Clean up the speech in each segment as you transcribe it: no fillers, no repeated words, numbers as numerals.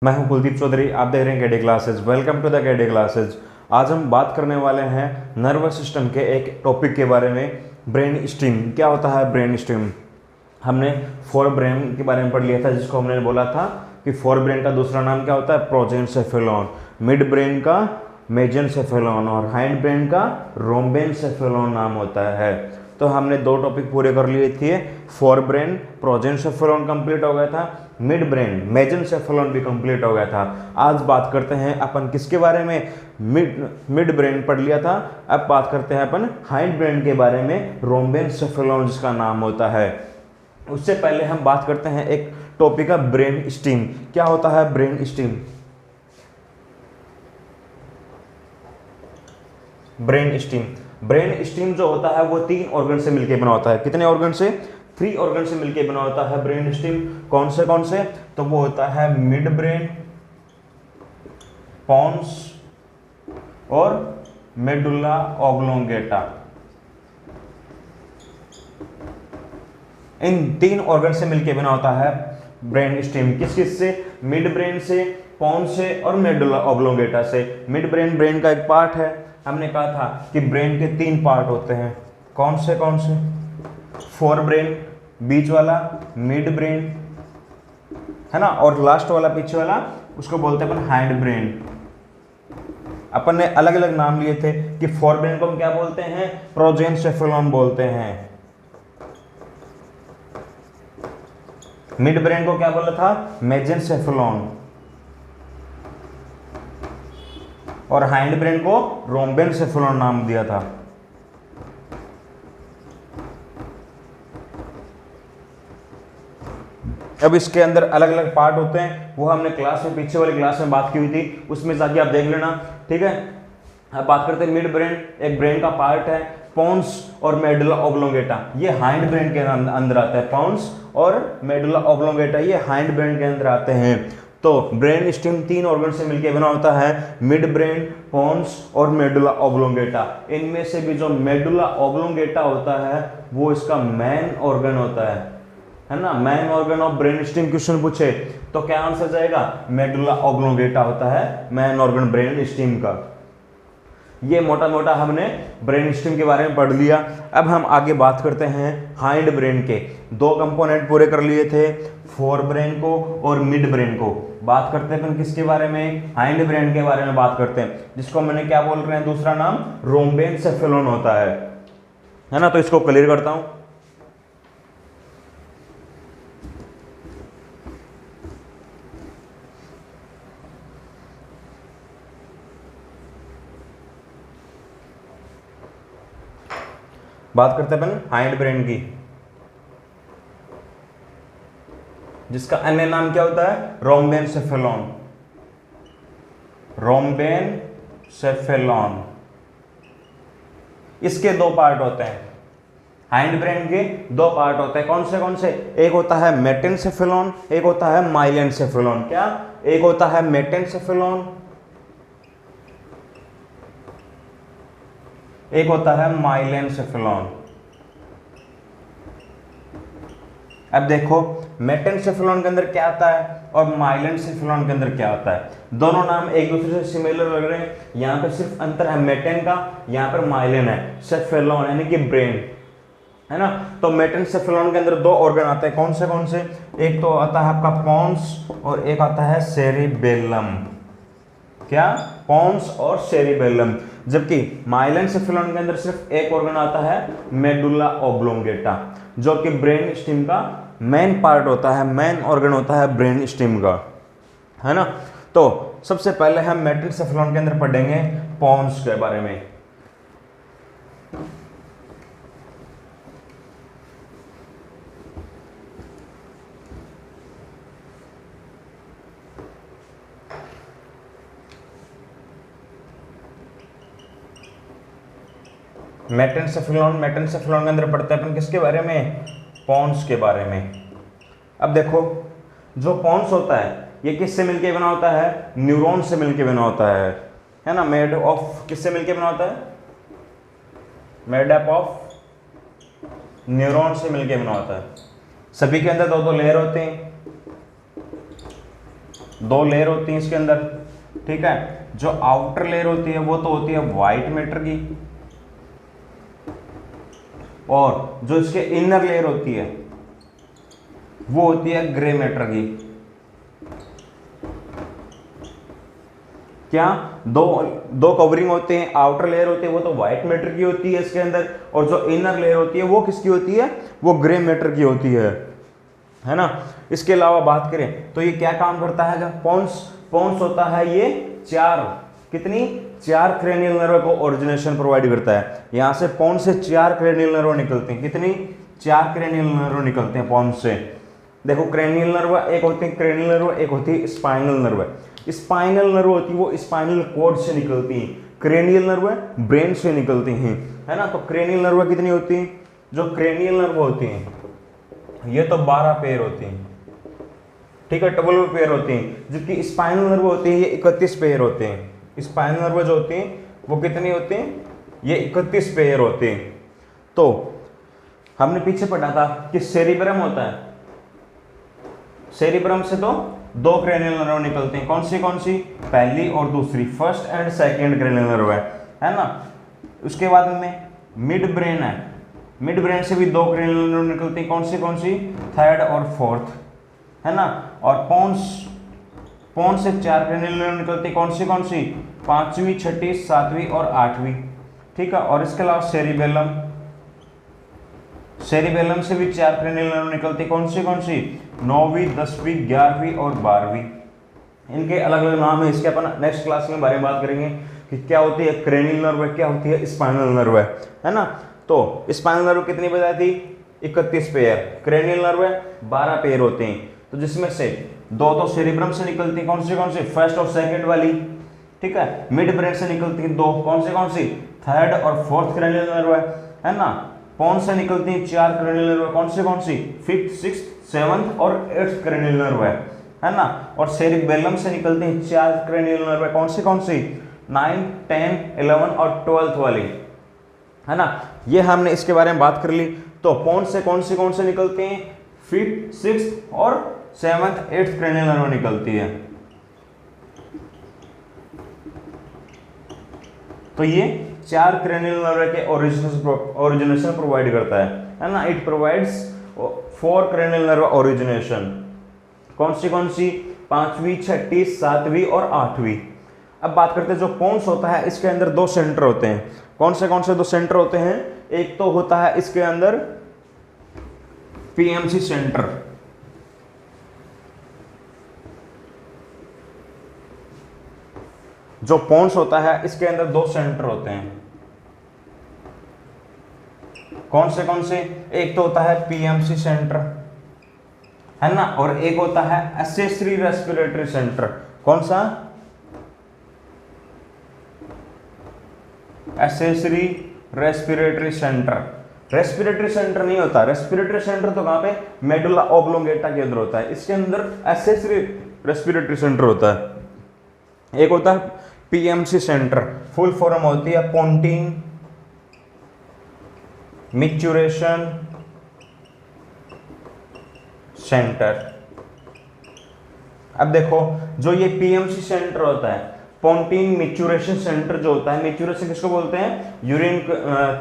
मैं हूं कुलदीप चौधरी। आप देख रहे हैं KD classes. Welcome to the KD classes. आज हम बात करने वाले हैं नर्वस सिस्टम के एक टॉपिक के बारे में, ब्रेन स्टीम। क्या होता है ब्रेन स्टीम? हमने फोर ब्रेन के बारे में पढ़ लिया था, जिसको हमने बोला था कि फोर ब्रेन का दूसरा नाम क्या होता है? प्रोजेनसेफेलॉन। मिड ब्रेन का मेजेनसेफेलॉन और हाइंड ब्रेन का रोम्बेनसेफेलॉन नाम होता है। तो हमने दो टॉपिक पूरे कर लिए थे। फोर ब्रेन प्रोजेनसेफेलॉन कंप्लीट हो गया था, मिड ब्रेन मेजेनसेफेलॉन भी कंप्लीट हो गया था। आज बात करते हैं अपन किसके बारे में? मिड ब्रेन पढ़ लिया था। अब बात करते हैं अपन हाइंड ब्रेन के बारे में, रोम्बेनसेफेलॉन जिसका नाम होता है। उससे पहले हम बात करते हैं एक टॉपिक है ब्रेन स्टीम। क्या होता है ब्रेन स्टीम? ब्रेन स्टीम जो होता है वो 3 ऑर्गन से मिलकर बना होता है। कितने ऑर्गन से? 3 ऑर्गन से मिलकर बना होता है ब्रेन स्टीम। कौन से? तो वो होता है मिड ब्रेन, पोन्स और मेडुला ऑब्लोंगेटा। इन 3 ऑर्गन से मिलकर बना होता है ब्रेन स्टीम। किस से? मिड ब्रेन से, पोन्स से और मेडुला ऑब्लोंगेटा से। मिड ब्रेन का एक पार्ट है। हमने कहा था कि ब्रेन के 3 पार्ट होते हैं। कौन से? फोर ब्रेन बीच वाला, मिड ब्रेन है ना, और लास्ट वाला पीछे वाला उसको बोलते हैं अपन हाइंड ब्रेन। अपन ने अलग अलग नाम लिए थे कि फोर ब्रेन को हम क्या बोलते हैं? प्रोजेनसेफेलॉन बोलते हैं। मिड ब्रेन को क्या बोला था? मेजेनसेफेलॉन। और हाइंड ब्रेन को रोम्बेनसेफेलॉन नाम दिया था। अब इसके अंदर अलग अलग पार्ट होते हैं, वो हमने क्लास में पीछे वाली क्लास में बात की हुई थी, उसमें जाके आप देख लेना, ठीक है। अब बात करते हैं मिड ब्रेन। एक ब्रेन का पार्ट है पोन्स और मेडुला ऑब्लोंगेटा, ये हाइंड ब्रेन के अंदर आता है। पोन्स और मेडुला ऑब्लोंगेटा ये हाइंड ब्रेन के अंदर आते हैं। तो ब्रेन स्टीम 3 ऑर्गन से मिलकर बना होता है, मिड ब्रेन, पोन्स और मेडुला ऑब्लोंगेटा। इनमें से भी जो मेडुला ऑब्लोंगेटा होता है वो इसका मेन ऑर्गन होता है ना। Main organ of brain steam question पूछे तो क्या आंसर जाएगा? मेडुला ऑब्लोंगेटा होता है मेन ऑर्गन ब्रेन स्टीम का। ये मोटा मोटा हमने ब्रेन स्टीम के बारे में पढ़ लिया। अब हम आगे बात करते हैं हाइंड ब्रेन के। 2 कंपोनेंट पूरे कर लिए थे, फोर ब्रेन को और मिड ब्रेन को। बात करते हैं अपन किसके बारे में? हाइंड ब्रेन के बारे में बात करते हैं, जिसको मैंने क्या बोल रहे हैं? दूसरा नाम रोम्बेनसेफेलॉन होता है ना। तो इसको क्लियर करता हूं। बात करते हैं अपन हाइंड ब्रेन की, जिसका अन्य नाम क्या होता है? रोम्बेनसेफेलॉन। रोम्बेनसेफेलॉन। इसके 2 पार्ट होते हैं। हाइंड ब्रेन के 2 पार्ट होते हैं। कौन से? एक होता है मेटेनसेफेलॉन, एक होता है माइलेनसेफेलॉन। क्या? एक होता है मेटेनसेफेलॉन, एक होता है माइलेनसेफेलॉन। अब देखो मेटेनसेफेलॉन के अंदर क्या आता है और माइलेनसेफेलॉन के अंदर क्या आता है। दोनों नाम एक दूसरे से सिमिलर लग रहे हैं। यहाँ पे सिर्फ अंतर है मेटेन का, यहाँ पर माइलेन है। सेफेलॉन यानी कि ब्रेन है ना। तो मेटेनसेफेलॉन के अंदर 2 ऑर्गन आते हैं। कौन से? एक तो आता है आपका पोन्स और एक आता है सेरिबेलम। क्या? पोन्स और सेरिबेलम। जबकि माइलेनसेफेलॉन के अंदर सिर्फ एक ऑर्गन आता है, मेडुला ऑब्लोंगेटा, जो कि ब्रेन स्टीम का मेन पार्ट होता है, मेन ऑर्गन होता है ब्रेन स्टीम का, है ना। तो सबसे पहले हम मेटेनसेफेलॉन के अंदर पढ़ेंगे पोन्स के बारे में। मेटेनसेफेलॉन के अंदर पढ़ते हैं अपन किसके बारे में? पोन्स के बारे में। अब देखो जो पोन्स होता है ये किससे मिलके बना होता है? न्यूरॉन से मिलके बना होता है ना। मेड ऑफ किससे मिलके बना होता है? मेड अप ऑफ न्यूरॉन से मिलके बना होता है। सभी के अंदर 2 लेयर होते हैं। दो लेयर होती हैं इसके अंदर, ठीक है। जो आउटर लेयर होती है वो तो होती है वाइट मैटर की, और जो इसके इनर लेयर होती है वो होती है ग्रे मैटर की। क्या दो कवरिंग होते हैं, आउटर लेयर होती है वो तो व्हाइट मैटर की होती है इसके अंदर, और जो इनर लेयर होती है वो किसकी होती है, वो ग्रे मैटर की होती है ना। इसके अलावा बात करें तो ये क्या काम करता है, पोन्स होता है ये चार क्रेनियल नर्व को ओरिजिनेशन प्रोवाइड करता है। यहां से पोन्स से 4 क्रेनियल नर्व निकलते हैं, कितनी, 4 क्रेनियल नर्व निकलते हैं पोन्स से। देखो क्रेनियल नर्व एक होती है क्रेनियल नर्व, एक होती है स्पाइनल नर्व। स्पाइनल नर्व होती है वो स्पाइनल कॉर्ड से निकलती है, क्रेनियल नर्व ब्रेन से निकलती हैं, है ना। तो क्रेनियल नर्व कितनी होती है, जो क्रेनियल नर्व होती हैं ये तो 12 पेयर होती हैं, ठीक है, 12 पेयर होती हैं। जबकि स्पाइनल नर्व होती है ये 31 पेयर होते हैं। स्पाइनल नर्व जो होती हैं वो कितनी होती हैं, ये 31 पेयर होते हैं। तो हमने पीछे पढ़ा था कि सेरिब्रम होता है, सेरिब्रम से तो 2 क्रेनियल नर्व निकलते हैं, कौन सी, पहली और दूसरी, first and second cranial nerve है ना। उसके बाद में मिड ब्रेन है, मिड ब्रेन से भी 2 क्रेनियल नर्व निकलते हैं, कौन सी, थर्ड और फोर्थ, है ना। और पोन्स से 4 क्रेनियल नर्व निकलते हैं, कौन सी, 5वीं, 6ठी, 7वीं और 8वीं, ठीक है। और इसके अलावा सेरिबेलम से भी 4 क्रेनियल नर्व निकलते हैं, कौन सी, 9वीं, 10वीं, 11वीं और 12वीं। इनके अलग अलग नाम है, इसके अपन नेक्स्ट क्लास में बारे में बात करेंगे कि क्या होती है क्रेनियल नर्व, क्या होती है स्पाइनल नर्व, है ना। तो स्पाइनल नर्व कितनी बताई थी, 31 पेयर, क्रेनियल नर्व 12 पेयर होते हैं। तो जिसमें से 2 तो सेरिब्रम से निकलती है, कौन सी, फर्स्ट और सेकंड वाली, ठीक है। मिड ब्रेन से निकलती है 2, कौन सी, थर्ड और फोर्थ क्रेनियल नर्व, है ना। पोन्स से निकलती है 4 क्रेनियल नर्व, कौन सी, 5th, 6th, 7th और 8th क्रेनियल नर्व, है ना। और सेरिबेलम से निकलती है 4 क्रेनियल नर्व, कौन सी, 9, 10, 11 और 12th वाली, है ना। ये हमने इसके बारे में बात कर ली। तो पोन्स से कौन से निकलते हैं, 5th, 6th और 7th, 8th क्रेनियल नर्व निकलती है। तो ये 4 क्रेनियल नर्व के ओरिजिनेशन प्रोवाइड करता है ना। It provides 4 cranial nerve origination, कौन सी, 5वीं, 6ठी, 7वीं और 8वीं। अब बात करते हैं जो पोन्स होता है इसके अंदर 2 सेंटर होते हैं, कौन से 2 सेंटर होते हैं। एक तो होता है इसके अंदर पीएमसी सेंटर, जो पोन्स होता है इसके अंदर 2 सेंटर होते हैं, कौन से, एक तो होता है पीएमसी सेंटर, है ना, और एक होता है एक्सेसरी रेस्पिरेटरी सेंटर, कौन सा, accessory respiratory centre. Respiratory centre नहीं होता, रेस्पिरेटरी सेंटर तो कहां पे, मेडुला ऑब्लोंगेटा के अंदर होता है, इसके अंदर एक्सेसरी रेस्पिरेटरी सेंटर होता है। एक होता है पीएमसी सेंटर, फुल फॉर्म होती है पोंटिन मैच्योरेशन सेंटर। अब देखो जो ये पीएमसी सेंटर होता है, पोंटिन मैच्योरेशन सेंटर जो होता है, मैच्योरेशन किसको बोलते हैं, यूरिन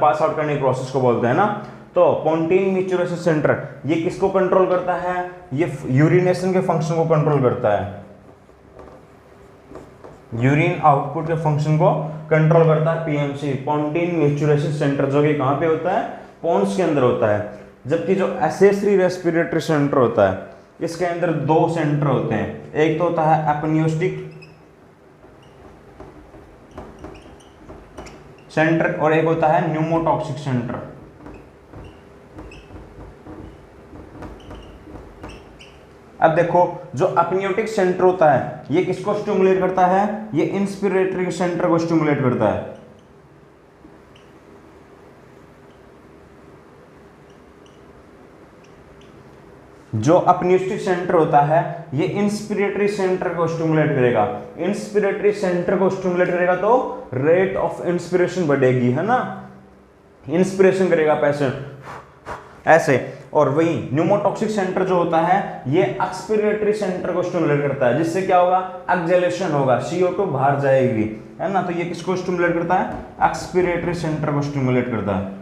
पास आउट करने के प्रोसेस को बोलते हैं ना। तो पोंटिन मैच्योरेशन सेंटर ये किसको कंट्रोल करता है, ये यूरिनेशन के फंक्शन को कंट्रोल करता है, यूरिन आउटपुट के फंक्शन को कंट्रोल करता है पीएमसी, पोंटिन मैच्योरेशन सेंटर, जो कि कहां पे होता है, पोन्स के अंदर होता है। जबकि जो एक्सेसरी रेस्पिरेटरी सेंटर होता है इसके अंदर 2 सेंटर होते हैं, एक तो होता है एपनियोस्टिक सेंटर और एक होता है न्यूमोटॉक्सिक सेंटर। अब देखो जो अपनियोटिक सेंटर होता है ये किसको स्टिमुलेट करता है, ये इंस्पिरेटरी सेंटर को स्टिमुलेट करता है। जो अपनियोस्टिक सेंटर होता है ये इंस्पिरेटरी सेंटर को स्टिमुलेट करेगा, इंस्पिरेटरी सेंटर को स्टिमुलेट करेगा तो रेट ऑफ इंस्पिरेशन बढ़ेगी, है ना, इंस्पिरेशन करेगा पेशेंट ऐसे। और वही न्यूमोटॉक्सिक सेंटर जो होता है ये एक्सपिरेटरी सेंटर को स्टिमुलेट करता है, जिससे क्या होगा, एक्सेलेरेशन होगा, CO2 बाहर जाएगी, है ना। तो ये किसको स्टिमुलेट करता है, एक्सपिरेटरी सेंटर को स्टिमुलेट करता है,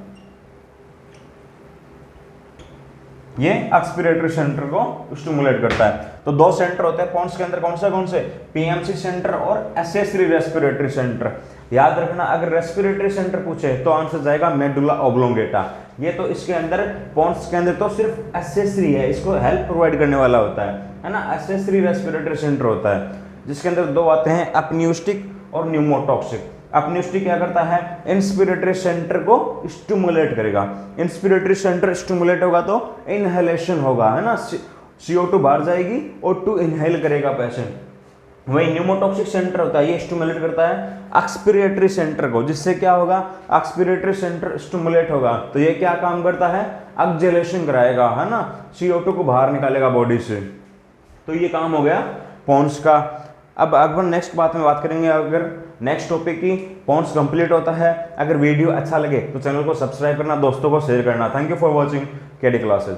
ये एक्सपिरेटरी सेंटर को स्टिमुलेट करता है। तो दो सेंटर होते हैं पोन्स के अंदर, कौन से PMC सेंटर और एक्सेसरी रेस्पिरेटरी सेंटर। याद रखना, अगर रेस्पिरेटरी सेंटर पूछे तो आंसर जाएगा मेडुला ऑब्लोंगेटा। ये तो इसके अंदर पोन्स के अंदर तो सिर्फ एक्सेसरी है, इसको हेल्प प्रोवाइड करने वाला होता है ना। एक्सेसरी रेस्पिरेटरी सेंटर होता है जिसके अंदर दो आते हैं, अपन्यूस्टिक और न्यूमोटॉक्सिक। अपन्यूस्टिक क्या करता है, इंस्पिरेटरी सेंटर को स्टिमुलेट करेगा, इंस्पिरेटरी सेंटर स्टिमुलेट होगा तो इनहेलेशन होगा, है ना, CO2 बाहर जाएगी, O2 इनहेल करेगा पेशेंट। वही न्यूमोटॉक्सिक सेंटर होता है, ये स्टिमुलेट करता है एक्सपिरेटरी सेंटर को, जिससे क्या होगा, एक्सपिरेटरी सेंटर स्टिमुलेट होगा तो ये क्या काम करता है, एक्सेलेरेशन कराएगा, है ना, CO2 को बाहर निकालेगा बॉडी से। तो ये काम हो गया पोन्स का। अब अपन नेक्स्ट बात में बात करेंगे, अगर नेक्स्ट टॉपिक की पोन्स कंप्लीट होता है। अगर वीडियो अच्छा लगे तो चैनल को सब्सक्राइब करना, दोस्तों को शेयर करना। Thank you for watching KD classes.